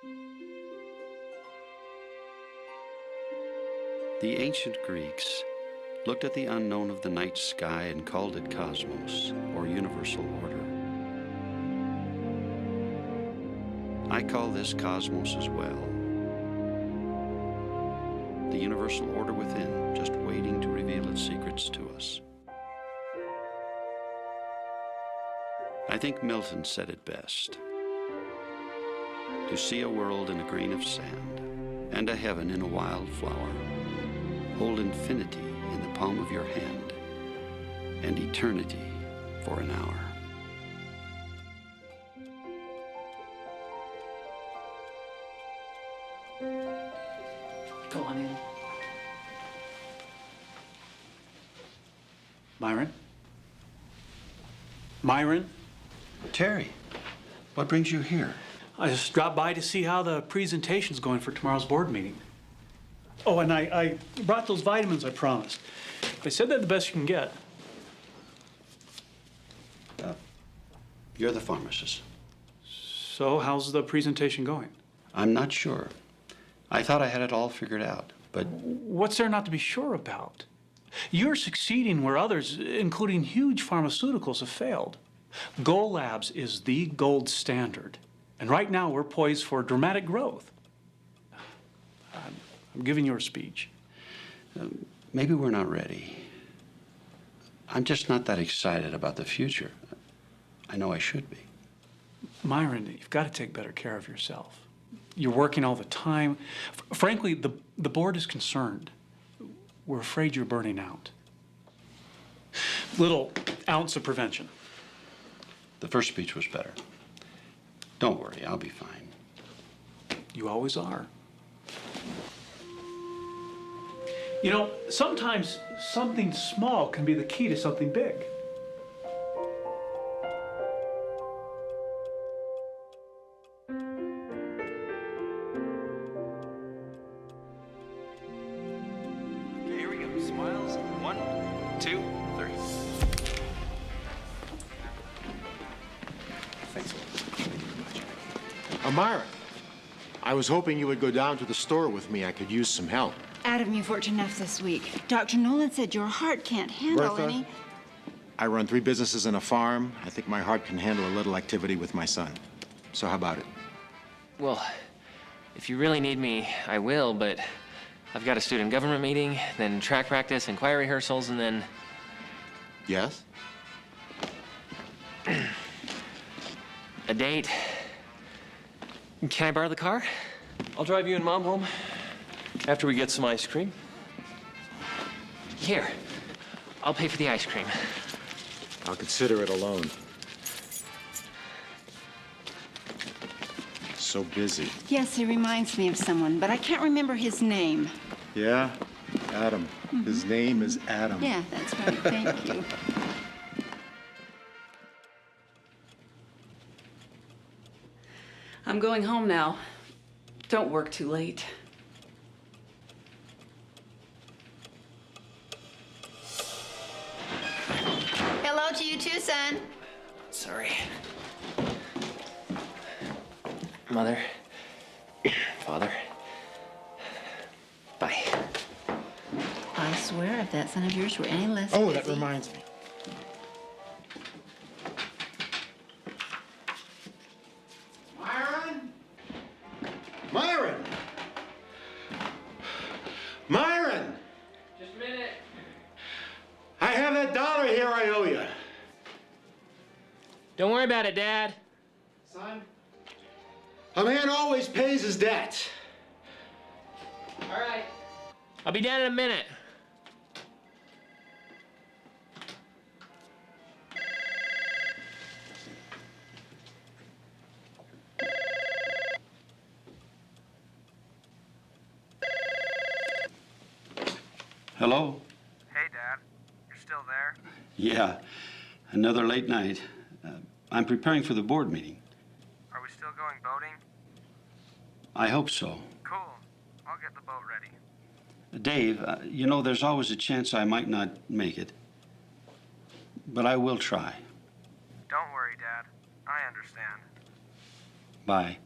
The ancient Greeks looked at the unknown of the night sky and called it cosmos, or universal order. I call this cosmos as well. The universal order within, just waiting to reveal its secrets to us. I think Milton said it best. To see a world in a grain of sand, and a heaven in a wild flower, hold infinity in the palm of your hand, and eternity for an hour. Go on in. Myron? Myron? Terry, what brings you here? I just dropped by to see how the presentation's going for tomorrow's board meeting. Oh, and I brought those vitamins I promised. They said they're the best you can get. You're the pharmacist. So, how's the presentation going? I'm not sure. I thought I had it all figured out, but... What's there not to be sure about? You're succeeding where others, including huge pharmaceuticals, have failed. Goal Labs is the gold standard. And right now, we're poised for dramatic growth. I'm giving you a speech. Maybe we're not ready. I'm just not that excited about the future. I know I should be. Myron, you've got to take better care of yourself. You're working all the time. Frankly, the board is concerned. We're afraid you're burning out. Little ounce of prevention. The first speech was better. Don't worry, I'll be fine. You always are. You know, sometimes something small can be the key to something big. Okay, here we go. Smiles. 1, 2, 3. Thanks. Myron, I was hoping you would go down to the store with me. I could use some help. Adam, you worked enough this week. Dr. Nolan said your heart can't handle Bertha, any... I run 3 businesses and a farm. I think my heart can handle a little activity with my son. So how about it? Well, if you really need me, I will, but I've got a student government meeting, then track practice and choir rehearsals, and then... Yes? a date. Can I borrow the car? I'll drive you and Mom home after we get some ice cream. Here, I'll pay for the ice cream. I'll consider it a loan. So busy. Yes, he reminds me of someone, but I can't remember his name. Yeah? Adam. His name is Adam. Yeah, that's right. Thank you. I'm going home now. Don't work too late. Hello to you too, son. Sorry. Mother, Father, bye. I swear if that son of yours were any less Oh, busy... that reminds me. Myron? Myron! Myron! Just a minute. I have that $1 here I owe you. Don't worry about it, Dad. Son, a man always pays his debt. All right. I'll be down in a minute. Hello? Hey, Dad. You're still there? Yeah, another late night. I'm preparing for the board meeting. Are we still going boating? I hope so. Cool. I'll get the boat ready. Dave, you know, there's always a chance I might not make it. But I will try. Don't worry, Dad. I understand. Bye.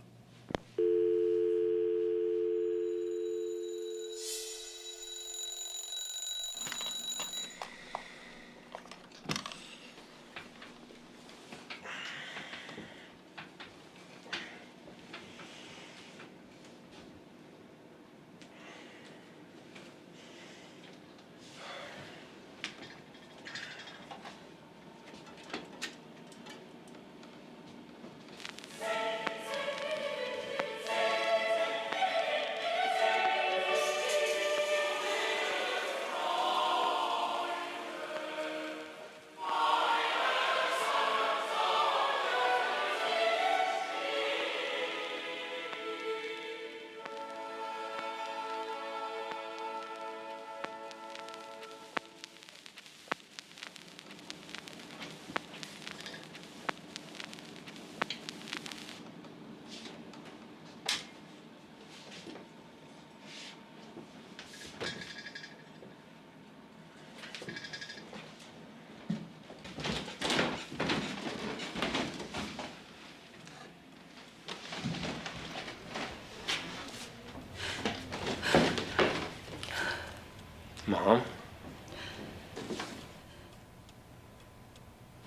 Mom?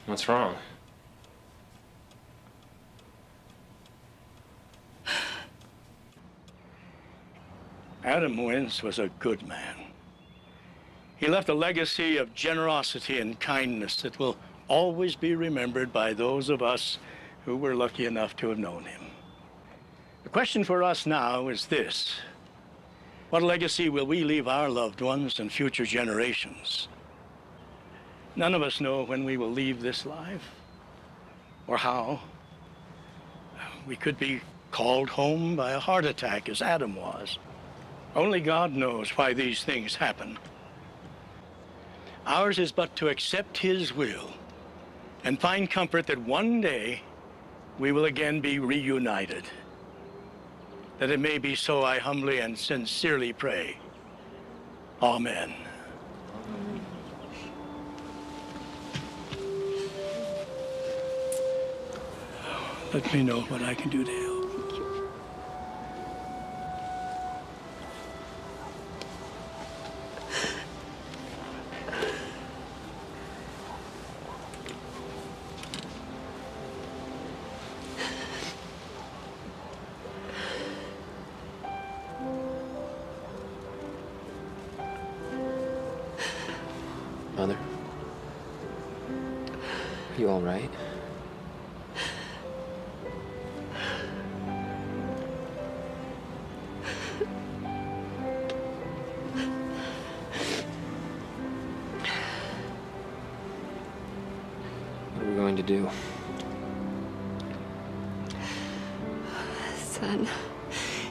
What's wrong? Adam Wentz was a good man. He left a legacy of generosity and kindness that will always be remembered by those of us who were lucky enough to have known him. The question for us now is this: what legacy will we leave our loved ones and future generations? None of us know when we will leave this life or how. We could be called home by a heart attack, as Adam was. Only God knows why these things happen. Ours is but to accept his will and find comfort that one day we will again be reunited. That it may be so, I humbly and sincerely pray. Amen. Let me know what I can do to help. Mother? You all right? What are we going to do? Son,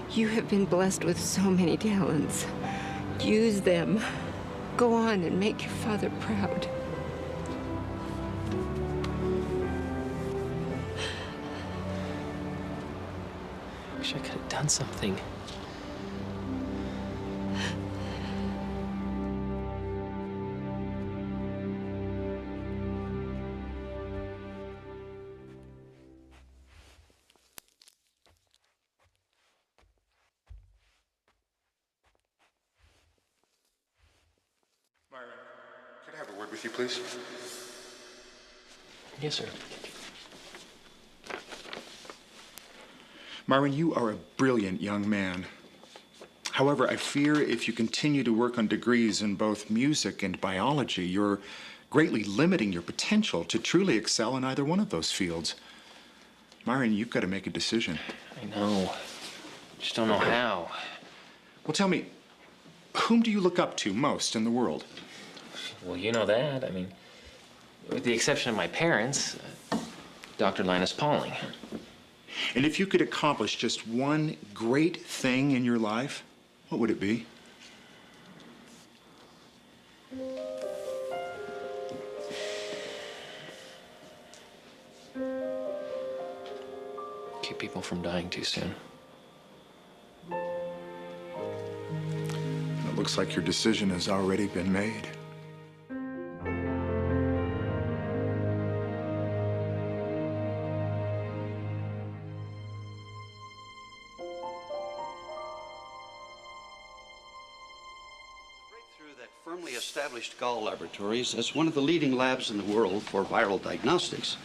you have been blessed with so many talents. Use them. Go on and make your father proud. I wish I could have done something. Myron, could I have a word with you, please? Yes, sir. Myron, you are a brilliant young man. However, I fear if you continue to work on degrees in both music and biology, you're greatly limiting your potential to truly excel in either one of those fields. Myron, you've got to make a decision. I know. Just don't know how. Well, tell me, whom do you look up to most in the world? Well, you know that. I mean, with the exception of my parents, Dr. Linus Pauling. And if you could accomplish just one great thing in your life, what would it be? Keep people from dying too soon. It looks like your decision has already been made. Breakthrough that firmly established Gall Laboratories as one of the leading labs in the world for viral diagnostics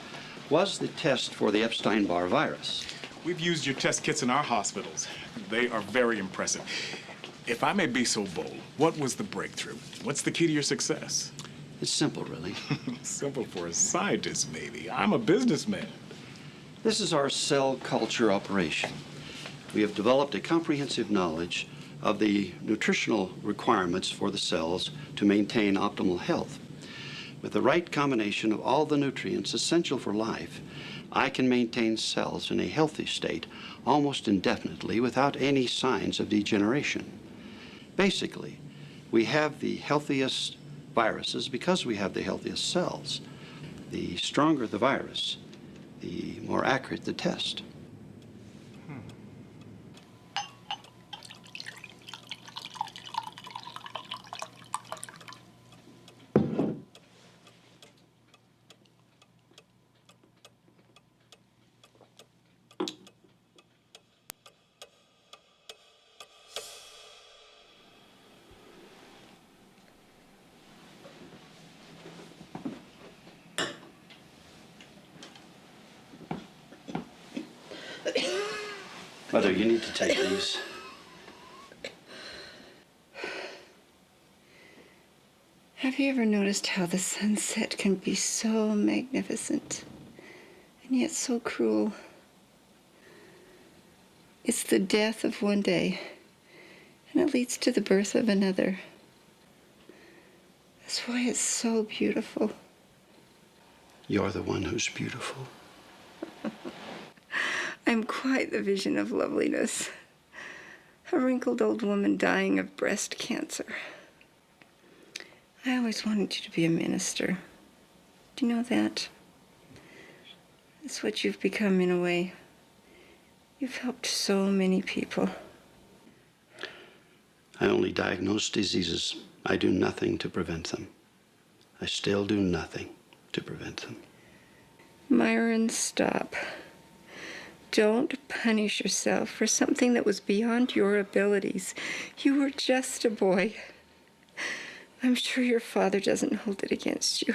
was the test for the Epstein-Barr virus. We've used your test kits in our hospitals. They are very impressive. If I may be so bold, what was the breakthrough? What's the key to your success? It's simple, really. Simple for a scientist, maybe. I'm a businessman. This is our cell culture operation. We have developed a comprehensive knowledge of the nutritional requirements for the cells to maintain optimal health. With the right combination of all the nutrients essential for life, I can maintain cells in a healthy state almost indefinitely without any signs of degeneration. Basically, we have the healthiest viruses because we have the healthiest cells. The stronger the virus, the more accurate the test. Mother, you need to take these. Have you ever noticed how the sunset can be so magnificent and yet so cruel? It's the death of one day, and it leads to the birth of another. That's why it's so beautiful. You're the one who's beautiful. I'm quite the vision of loveliness. A wrinkled old woman dying of breast cancer. I always wanted you to be a minister. Do you know that? That's what you've become in a way. You've helped so many people. I only diagnose diseases. I do nothing to prevent them. I still do nothing to prevent them. Myron, stop. Don't punish yourself for something that was beyond your abilities. You were just a boy. I'm sure your father doesn't hold it against you.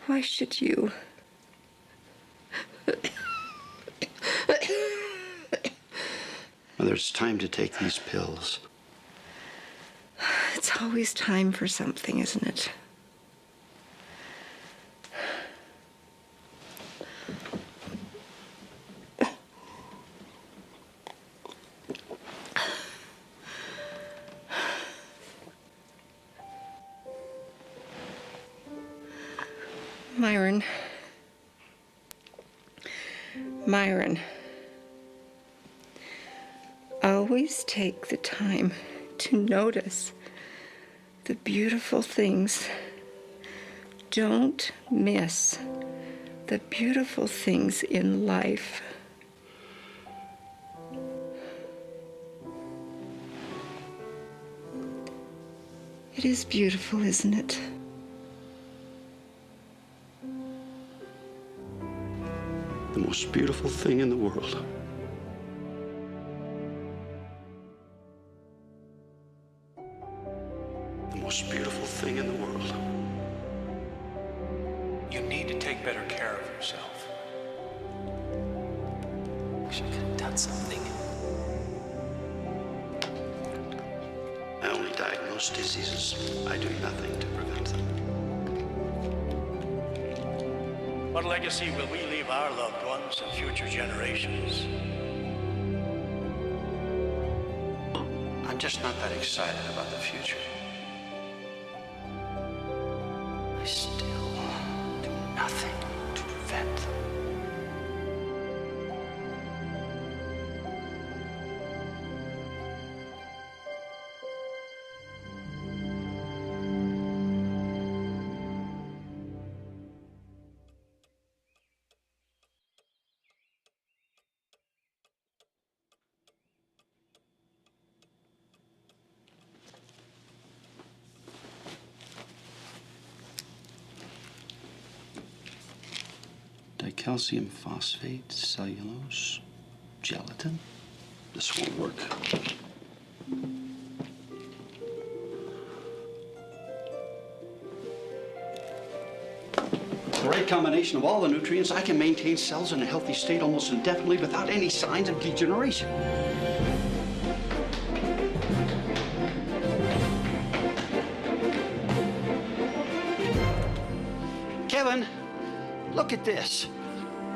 Why should you? Mother, it's time to take these pills. It's always time for something, isn't it? Myron. Myron. Always take the time to notice the beautiful things. Don't miss the beautiful things in life. It is beautiful, isn't it? The most beautiful thing in the world. The most beautiful thing in the world. You need to take better care of yourself. Wish I could have done something. I only diagnose diseases. I do nothing to prevent them. What legacy will we leave our loved ones and future generations? I'm just not that excited about the future. I still do nothing to prevent them. Calcium phosphate, cellulose, gelatin. This won't work. The right combination of all the nutrients, I can maintain cells in a healthy state almost indefinitely without any signs of degeneration. Kevin, look at this.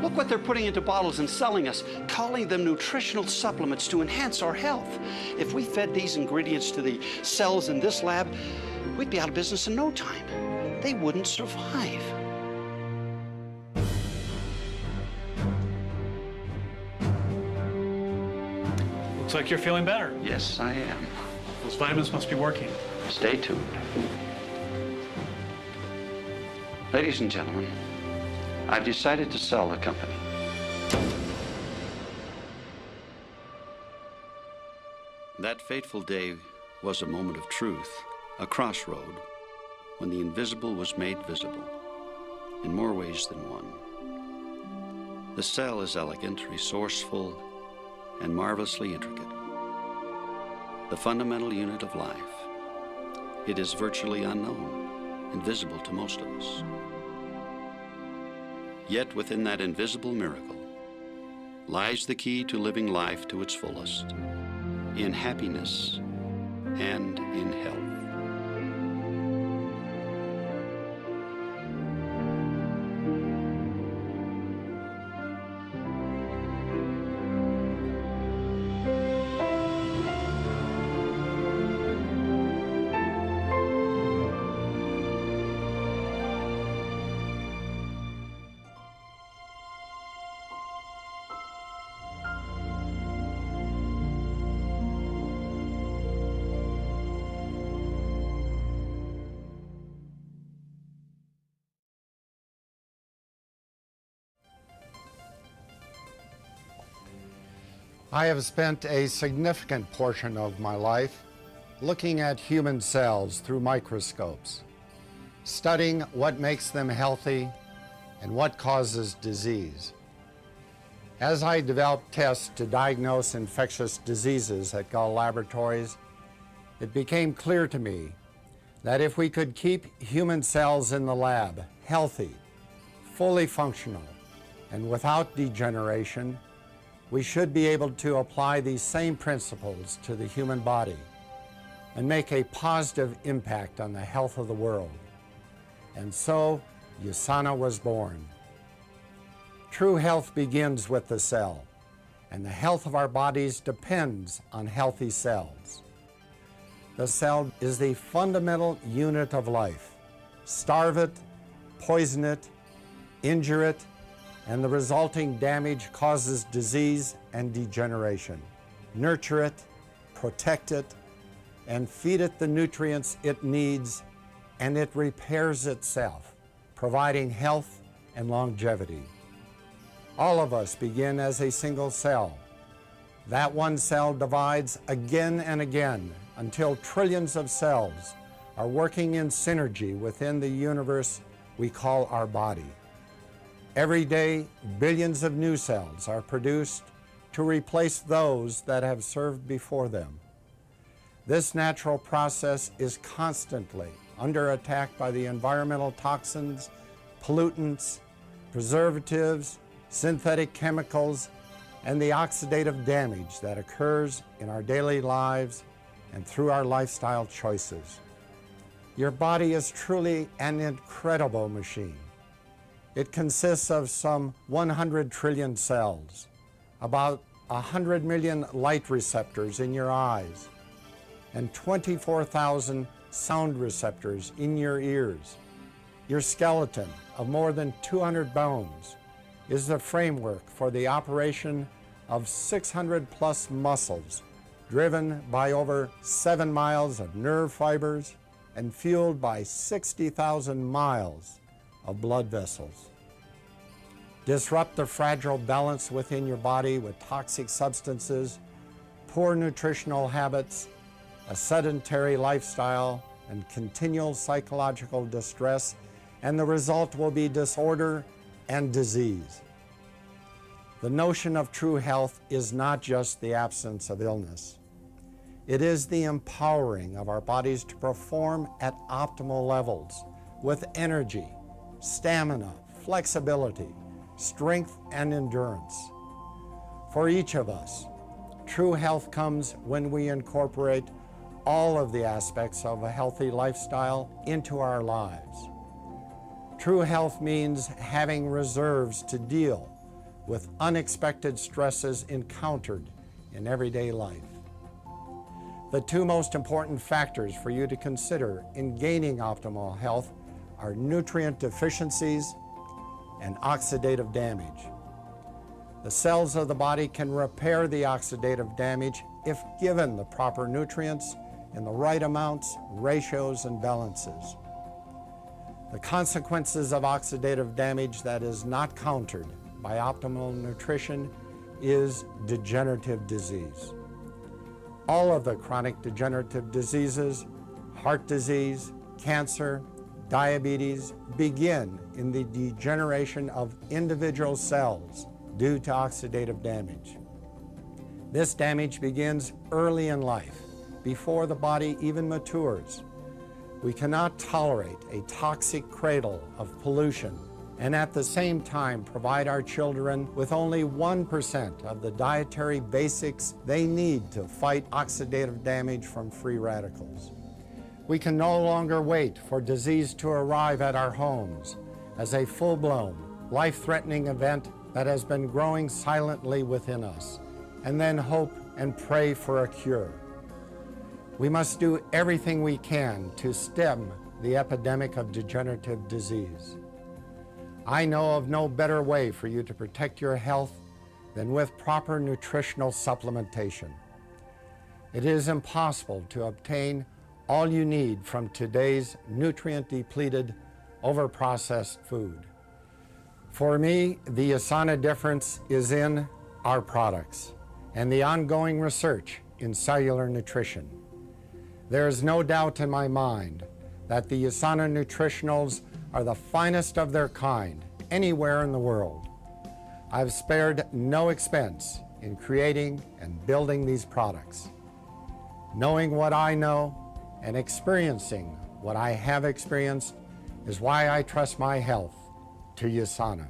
Look what they're putting into bottles and selling us, calling them nutritional supplements to enhance our health. If we fed these ingredients to the cells in this lab, we'd be out of business in no time. They wouldn't survive. Looks like you're feeling better. Yes, I am. Those vitamins must be working. Stay tuned. Ladies and gentlemen, I've decided to sell the company. That fateful day was a moment of truth, a crossroad, when the invisible was made visible, in more ways than one. The cell is elegant, resourceful, and marvelously intricate. The fundamental unit of life. It is virtually unknown, invisible to most of us. Yet within that invisible miracle lies the key to living life to its fullest, in happiness and in health. I have spent a significant portion of my life looking at human cells through microscopes, studying what makes them healthy and what causes disease. As I developed tests to diagnose infectious diseases at Gull Laboratories, it became clear to me that if we could keep human cells in the lab healthy, fully functional, and without degeneration, we should be able to apply these same principles to the human body and make a positive impact on the health of the world. And so, Usana was born. True health begins with the cell, and the health of our bodies depends on healthy cells. The cell is the fundamental unit of life. Starve it, poison it, injure it, and the resulting damage causes disease and degeneration. Nurture it, protect it, and feed it the nutrients it needs, and it repairs itself, providing health and longevity. All of us begin as a single cell. That one cell divides again and again until trillions of cells are working in synergy within the universe we call our body. Every day, billions of new cells are produced to replace those that have served before them. This natural process is constantly under attack by the environmental toxins, pollutants, preservatives, synthetic chemicals, and the oxidative damage that occurs in our daily lives and through our lifestyle choices. Your body is truly an incredible machine. It consists of some 100 trillion cells, about 100 million light receptors in your eyes, and 24,000 sound receptors in your ears. Your skeleton of more than 200 bones is the framework for the operation of 600 plus muscles, driven by over 7 miles of nerve fibers and fueled by 60,000 miles of blood vessels. Disrupt the fragile balance within your body with toxic substances, poor nutritional habits, a sedentary lifestyle, and continual psychological distress, and the result will be disorder and disease. The notion of true health is not just the absence of illness. It is the empowering of our bodies to perform at optimal levels with energy, stamina, flexibility, strength, and endurance. For each of us, true health comes when we incorporate all of the aspects of a healthy lifestyle into our lives. True health means having reserves to deal with unexpected stresses encountered in everyday life. The two most important factors for you to consider in gaining optimal health are nutrient deficiencies and oxidative damage. The cells of the body can repair the oxidative damage if given the proper nutrients in the right amounts, ratios, and balances. The consequences of oxidative damage that is not countered by optimal nutrition is degenerative disease. All of the chronic degenerative diseases, heart disease, cancer, diabetes, begin in the degeneration of individual cells due to oxidative damage. This damage begins early in life, before the body even matures. We cannot tolerate a toxic cradle of pollution and at the same time provide our children with only 1% of the dietary basics they need to fight oxidative damage from free radicals. We can no longer wait for disease to arrive at our homes as a full-blown, life-threatening event that has been growing silently within us, and then hope and pray for a cure. We must do everything we can to stem the epidemic of degenerative disease. I know of no better way for you to protect your health than with proper nutritional supplementation. It is impossible to obtain all you need from today's nutrient-depleted, overprocessed food. For me, the Usana difference is in our products and the ongoing research in cellular nutrition. There is no doubt in my mind that the Usana nutritionals are the finest of their kind anywhere in the world. I've spared no expense in creating and building these products. Knowing what I know and experiencing what I have experienced is why I trust my health to Usana.